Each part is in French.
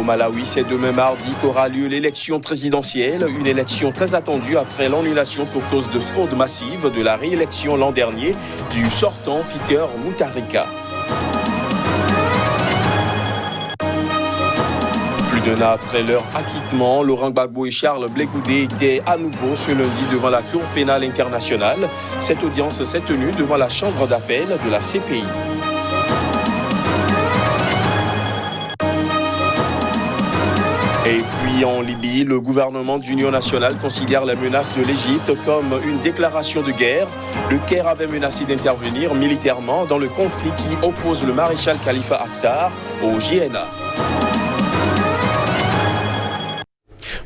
Malawi, c'est demain mardi qu'aura lieu l'élection présidentielle, une élection très attendue après l'annulation pour cause de fraude massive de la réélection l'an dernier du sortant Peter Mutharika. Plus d'un an après leur acquittement, Laurent Gbagbo et Charles Blé Goudé étaient à nouveau ce lundi devant la Cour pénale internationale. Cette audience s'est tenue devant la chambre d'appel de la CPI. Et puis en Libye, le gouvernement d'union nationale considère la menace de l'Égypte comme une déclaration de guerre. Le Caire avait menacé d'intervenir militairement dans le conflit qui oppose le maréchal Khalifa Haftar au JNA.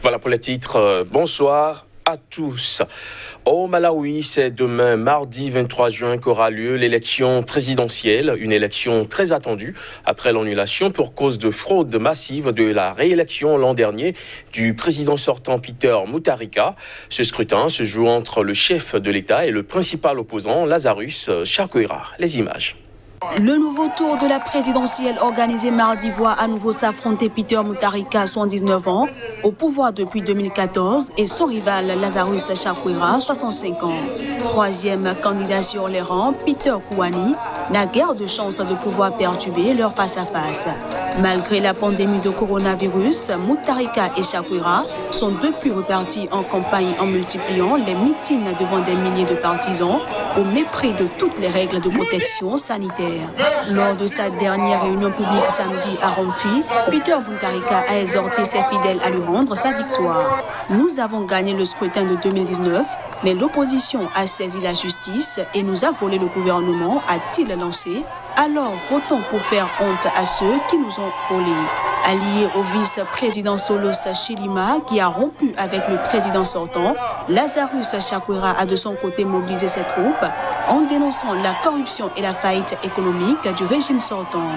Voilà pour les titres. Bonsoir à tous. Au Malawi, c'est demain, mardi 23 juin, qu'aura lieu l'élection présidentielle, une élection très attendue après l'annulation pour cause de fraude massive de la réélection l'an dernier du président sortant Peter Mutharika. Ce scrutin se joue entre le chef de l'État et le principal opposant, Lazarus Chakwera. Les images. Le nouveau tour de la présidentielle organisé mardi voit à nouveau s'affronter Peter Mutharika, 79 ans, au pouvoir depuis 2014, et son rival Lazarus Chakwera, 65 ans. Troisième candidat sur les rangs, Peter Kouani, n'a guère de chance de pouvoir perturber leur face-à-face. Malgré la pandémie de coronavirus, Mutharika et Chakwera sont depuis repartis en campagne en multipliant les meetings devant des milliers de partisans, au mépris de toutes les règles de protection sanitaire. Lors de sa dernière réunion publique samedi à Romfi, Peter Mutharika a exhorté ses fidèles à lui rendre sa victoire. Nous avons gagné le scrutin de 2019, mais l'opposition a saisi la justice et nous a volé le gouvernement, a-t-il lancé. Alors votons pour faire honte à ceux qui nous ont volés. Allié au vice-président Solos Chilima, qui a rompu avec le président sortant, Lazarus Chakwera a de son côté mobilisé ses troupes en dénonçant la corruption et la faillite économique du régime sortant.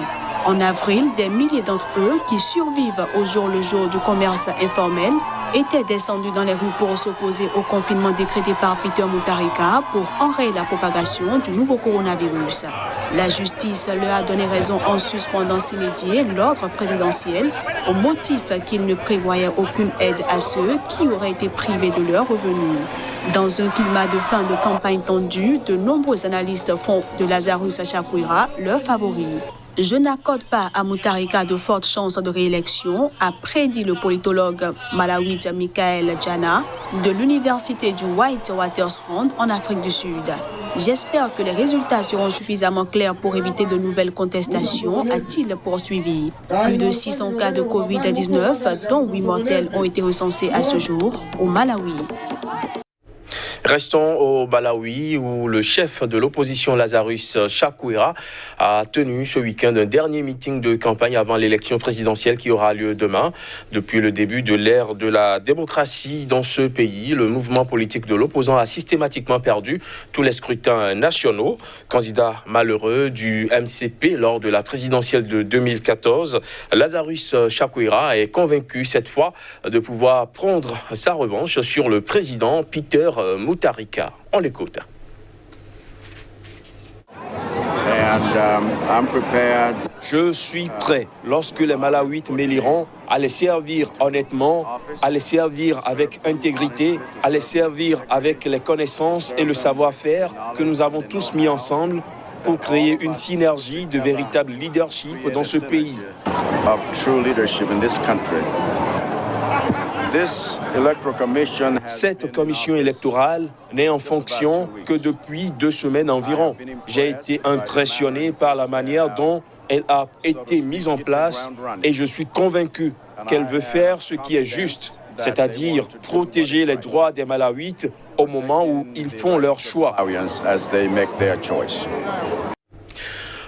En avril, des milliers d'entre eux qui survivent au jour le jour du commerce informel étaient descendus dans les rues pour s'opposer au confinement décrété par Peter Mutharika pour enrayer la propagation du nouveau coronavirus. La justice leur a donné raison en suspendant sine die l'ordre présidentiel au motif qu'il ne prévoyait aucune aide à ceux qui auraient été privés de leurs revenus. Dans un climat de fin de campagne tendue, de nombreux analystes font de Lazarus Chakwera leur favori. Je n'accorde pas à Mutharika de fortes chances de réélection, a prédit le politologue malawite Michael Jana de l'université du Witwatersrand en Afrique du Sud. J'espère que les résultats seront suffisamment clairs pour éviter de nouvelles contestations, a-t-il poursuivi. Plus de 600 cas de Covid-19, dont 8 mortels, ont été recensés à ce jour au Malawi. Restons au Malawi où le chef de l'opposition Lazarus Chakwera a tenu ce week-end un dernier meeting de campagne avant l'élection présidentielle qui aura lieu demain. Depuis le début de l'ère de la démocratie dans ce pays, le mouvement politique de l'opposant a systématiquement perdu tous les scrutins nationaux. Candidat malheureux du MCP lors de la présidentielle de 2014, Lazarus Chakwera est convaincu cette fois de pouvoir prendre sa revanche sur le président Peter Mutharika. On l'écoute. Je suis prêt, lorsque les Malawites m'éliront, à les servir honnêtement, à les servir avec intégrité, à les servir avec les connaissances et le savoir-faire que nous avons tous mis ensemble pour créer une synergie de véritable leadership dans ce pays. Cette commission électorale n'est en fonction que depuis 2 semaines environ. J'ai été impressionné par la manière dont elle a été mise en place et je suis convaincu qu'elle veut faire ce qui est juste, c'est-à-dire protéger les droits des Malawites au moment où ils font leur choix.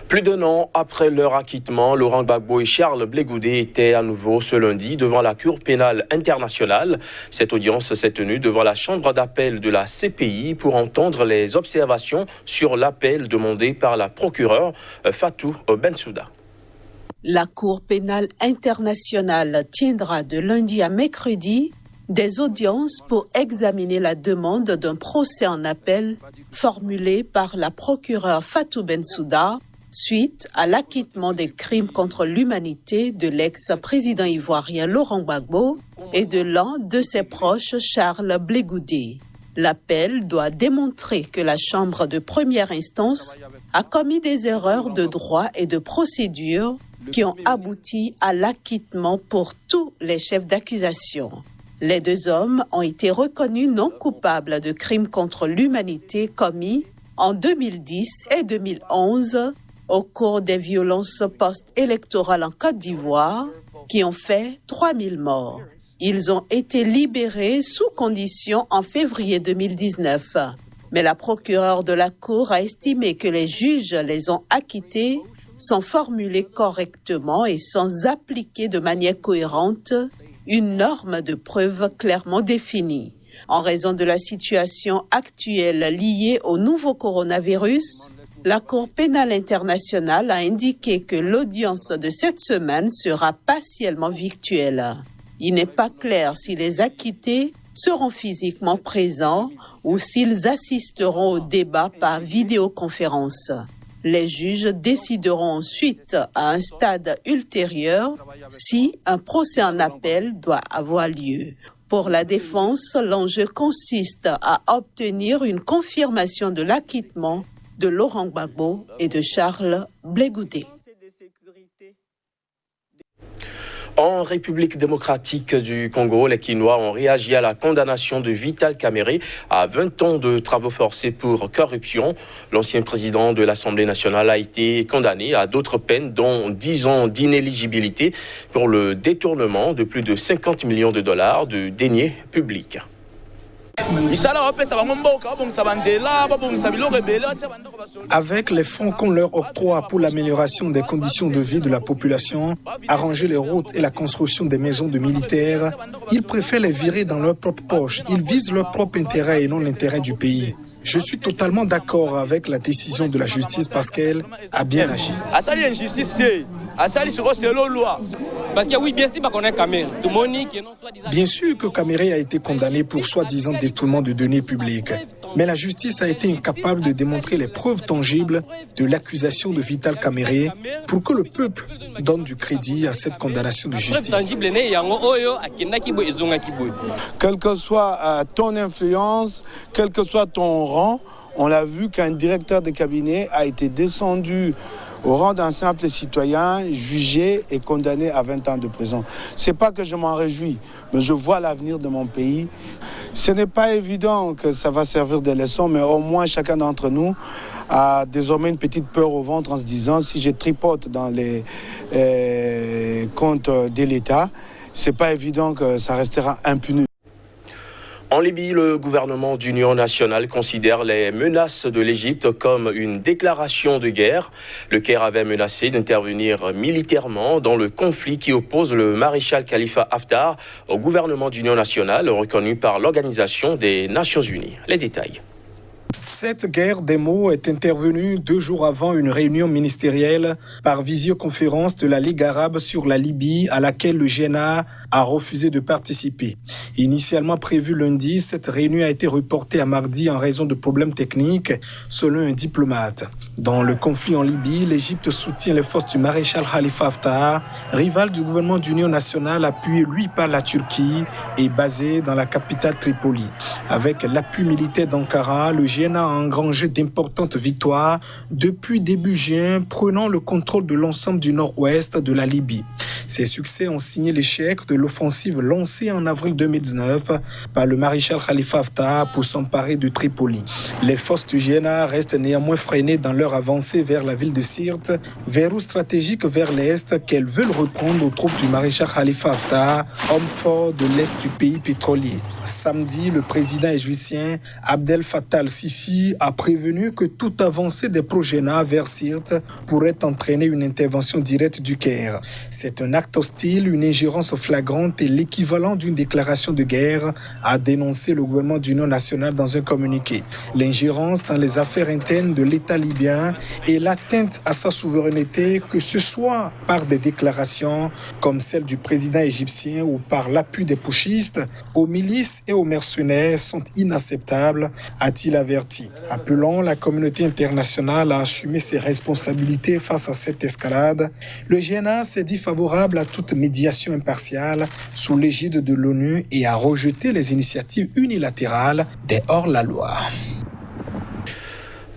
Plus d'un an après leur acquittement, Laurent Gbagbo et Charles Blé Goudé étaient à nouveau ce lundi devant la Cour pénale internationale. Cette audience s'est tenue devant la chambre d'appel de la CPI pour entendre les observations sur l'appel demandé par la procureure Fatou Bensouda. La Cour pénale internationale tiendra de lundi à mercredi des audiences pour examiner la demande d'un procès en appel formulée par la procureure Fatou Bensouda suite à l'acquittement des crimes contre l'humanité de l'ex-président ivoirien Laurent Gbagbo et de l'un de ses proches, Charles Blé Goudé. L'appel doit démontrer que la Chambre de première instance a commis des erreurs de droit et de procédure qui ont abouti à l'acquittement pour tous les chefs d'accusation. Les deux hommes ont été reconnus non coupables de crimes contre l'humanité commis en 2010 et 2011 au cours des violences post-électorales en Côte d'Ivoire qui ont fait 3000 morts. Ils ont été libérés sous condition en février 2019. Mais la procureure de la Cour a estimé que les juges les ont acquittés sans formuler correctement et sans appliquer de manière cohérente une norme de preuve clairement définie. En raison de la situation actuelle liée au nouveau coronavirus, la Cour pénale internationale a indiqué que l'audience de cette semaine sera partiellement virtuelle. Il n'est pas clair si les acquittés seront physiquement présents ou s'ils assisteront au débat par vidéoconférence. Les juges décideront ensuite à un stade ultérieur si un procès en appel doit avoir lieu. Pour la défense, l'enjeu consiste à obtenir une confirmation de l'acquittement de Laurent Gbagbo et de Charles Blé Goudé. En République démocratique du Congo, les Kinois ont réagi à la condamnation de Vital Kamerhe à 20 ans de travaux forcés pour corruption. L'ancien président de l'Assemblée nationale a été condamné à d'autres peines, dont 10 ans d'inéligibilité pour le détournement de plus de 50 millions de dollars de deniers publics. Avec les fonds qu'on leur octroie pour l'amélioration des conditions de vie de la population, arranger les routes et la construction des maisons de militaires, ils préfèrent les virer dans leur propre poche. Ils visent leur propre intérêt et non l'intérêt du pays. Je suis totalement d'accord avec la décision de la justice parce qu'elle a bien agi. Parce que oui, bien sûr, qu'on est Kamerhe. Bien sûr que Kamerhe a été condamné pour soi-disant détournement de deniers publics. Mais la justice a été incapable de démontrer les preuves tangibles de l'accusation de Vital Kamerhe pour que le peuple donne du crédit à cette condamnation de justice. Quelle que soit ton influence, quel que soit ton rang, on l'a vu qu'un directeur de cabinet a été descendu au rang d'un simple citoyen, jugé et condamné à 20 ans de prison. Ce n'est pas que je m'en réjouis, mais je vois l'avenir de mon pays. Ce n'est pas évident que ça va servir de leçon, mais au moins chacun d'entre nous a désormais une petite peur au ventre en se disant si je tripote dans les comptes de l'État, ce n'est pas évident que ça restera impuni. En Libye, le gouvernement d'union nationale considère les menaces de l'Égypte comme une déclaration de guerre. Le Caire avait menacé d'intervenir militairement dans le conflit qui oppose le maréchal Khalifa Haftar au gouvernement d'union nationale reconnu par l'Organisation des Nations Unies. Les détails. Cette guerre des mots est intervenue 2 jours avant une réunion ministérielle par visioconférence de la Ligue arabe sur la Libye à laquelle le GNA a refusé de participer. Initialement prévue lundi, cette réunion a été reportée à mardi en raison de problèmes techniques, selon un diplomate. Dans le conflit en Libye, l'Égypte soutient les forces du maréchal Khalifa Haftar, rival du gouvernement d'union nationale appuyé lui par la Turquie et basé dans la capitale Tripoli. Avec l'appui militaire d'Ankara, le GNA a engrangé d'importantes victoires depuis début juin, prenant le contrôle de l'ensemble du nord-ouest de la Libye. Ces succès ont signé l'échec de l'offensive lancée en avril 2019 par le maréchal Khalifa Haftar pour s'emparer de Tripoli. Les forces du GNA restent néanmoins freinées dans leur avancée vers la ville de Sirte, verrou stratégique vers l'est qu'elles veulent reprendre aux troupes du maréchal Khalifa Haftar, homme fort de l'est du pays pétrolier. Samedi, le président égyptien Abdel Fattah al-Sisi a prévenu que toute avancée des pro-GNA vers Sirte pourrait entraîner une intervention directe du Caire. C'est un acte hostile, une ingérence flagrante et l'équivalent d'une déclaration de guerre, a dénoncé le gouvernement d'union nationale dans un communiqué. L'ingérence dans les affaires internes de l'État libyen et l'atteinte à sa souveraineté, que ce soit par des déclarations comme celle du président égyptien ou par l'appui des putschistes aux milices milices et aux mercenaires sont inacceptables, a-t-il averti, appelant la communauté internationale à assumer ses responsabilités face à cette escalade. Le GNA s'est dit favorable à toute médiation impartiale sous l'égide de l'ONU et a rejeté les initiatives unilatérales des hors-la-loi.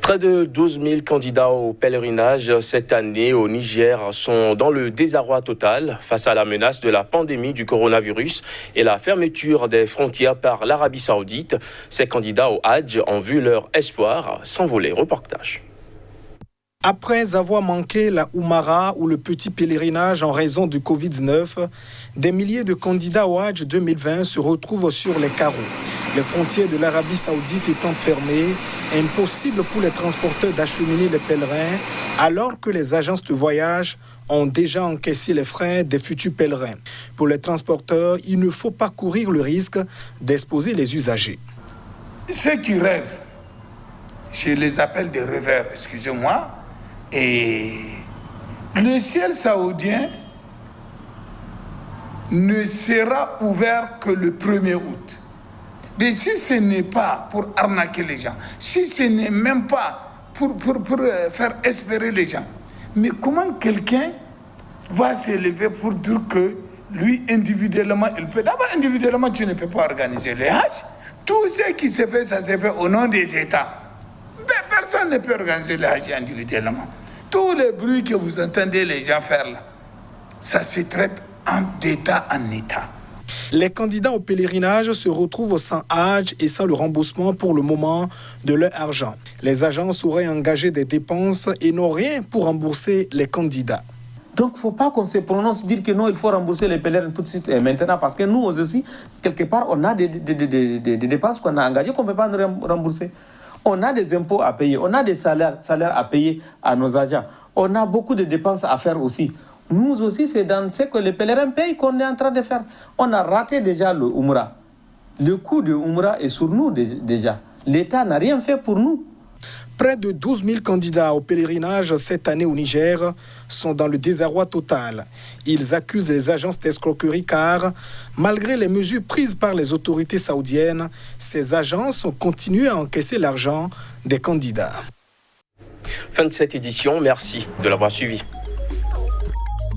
Près de 12 000 candidats au pèlerinage cette année au Niger sont dans le désarroi total face à la menace de la pandémie du coronavirus et la fermeture des frontières par l'Arabie Saoudite. Ces candidats au Hajj ont vu leur espoir s'envoler. Reportage. Après avoir manqué la Oumara ou le petit pèlerinage en raison du Covid-19, des milliers de candidats au Hajj 2020 se retrouvent sur les carreaux. Les frontières de l'Arabie Saoudite étant fermées, impossible pour les transporteurs d'acheminer les pèlerins, alors que les agences de voyage ont déjà encaissé les frais des futurs pèlerins. Pour les transporteurs, il ne faut pas courir le risque d'exposer les usagers. Ceux qui rêvent, je les appelle des rêveurs, excusez-moi, et le ciel saoudien ne sera ouvert que le 1er août. Mais si ce n'est pas pour arnaquer les gens, si ce n'est même pas pour faire espérer les gens, mais comment quelqu'un va s'élever pour dire que lui, individuellement, il peut... D'abord, individuellement, tu ne peux pas organiser les Hajj. Tout ce qui se fait, ça se fait au nom des États. Mais personne ne peut organiser les Hajj individuellement. Tous les bruits que vous entendez les gens faire là, ça se traite d'État en État. Les candidats au pèlerinage se retrouvent sans Hajj et sans le remboursement pour le moment de leur argent. Les agences auraient engagé des dépenses et n'ont rien pour rembourser les candidats. Donc, il ne faut pas qu'on se prononce dire que non, il faut rembourser les pèlerins tout de suite et maintenant, parce que nous aussi, quelque part, on a des dépenses qu'on a engagées qu'on ne peut pas nous rembourser. On a des impôts à payer, on a des salaires à payer à nos agents. On a beaucoup de dépenses à faire aussi. Nous aussi, c'est dans ce que les pèlerins payent qu'on est en train de faire. On a raté déjà le Umrah. Le coût de Umrah est sur nous déjà. L'État n'a rien fait pour nous. Près de 12 000 candidats au pèlerinage cette année au Niger sont dans le désarroi total. Ils accusent les agences d'escroquerie car, malgré les mesures prises par les autorités saoudiennes, ces agences ont continué à encaisser l'argent des candidats. Fin de cette édition, merci de l'avoir suivi.